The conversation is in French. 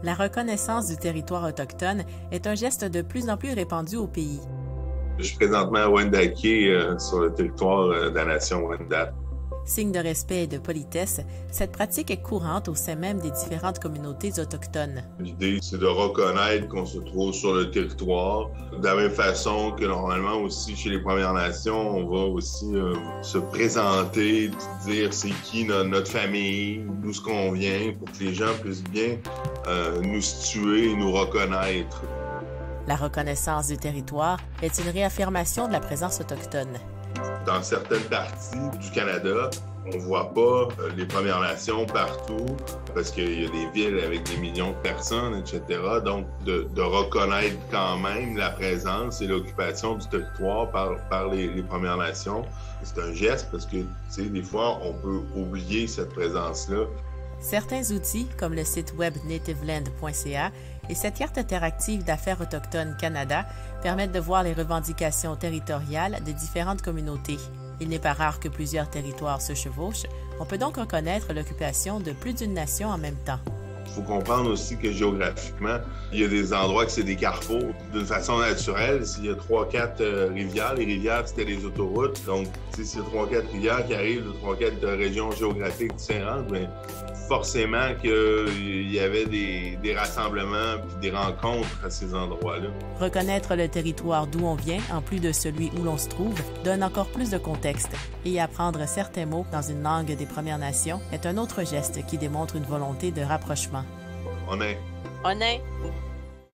La reconnaissance du territoire autochtone est un geste de plus en plus répandu au pays. Je suis présentement à Wendake, sur le territoire de la nation Wendat. Signe de respect et de politesse, cette pratique est courante au sein même des différentes communautés autochtones. L'idée, c'est de reconnaître qu'on se trouve sur le territoire. De la même façon que normalement aussi chez les Premières Nations, on va aussi se présenter, dire c'est qui notre famille, d'où ce qu'on vient, pour que les gens puissent bien nous situer et nous reconnaître. La reconnaissance du territoire est une réaffirmation de la présence autochtone. Dans certaines parties du Canada, on ne voit pas les Premières Nations partout parce qu'il y a des villes avec des millions de personnes, etc. Donc, de reconnaître quand même la présence et l'occupation du territoire par les Premières Nations, c'est un geste parce que, tu sais, des fois, on peut oublier cette présence-là. Certains outils, comme le site web nativeland.ca et cette carte interactive d'affaires autochtones Canada, permettent de voir les revendications territoriales de différentes communautés. Il n'est pas rare que plusieurs territoires se chevauchent. On peut donc reconnaître l'occupation de plus d'une nation en même temps. Il faut comprendre aussi que géographiquement, il y a des endroits que c'est des carrefours. D'une façon naturelle, s'il y a 3-4 rivières, les rivières, c'était les autoroutes. Donc, s'il y a 3-4 rivières qui arrivent de 3-4 régions géographiques différentes, bien, forcément qu'il y avait des rassemblements puis des rencontres à ces endroits-là. Reconnaître le territoire d'où on vient, en plus de celui où l'on se trouve, donne encore plus de contexte. Et apprendre certains mots dans une langue des Premières Nations est un autre geste qui démontre une volonté de rapprochement. On est.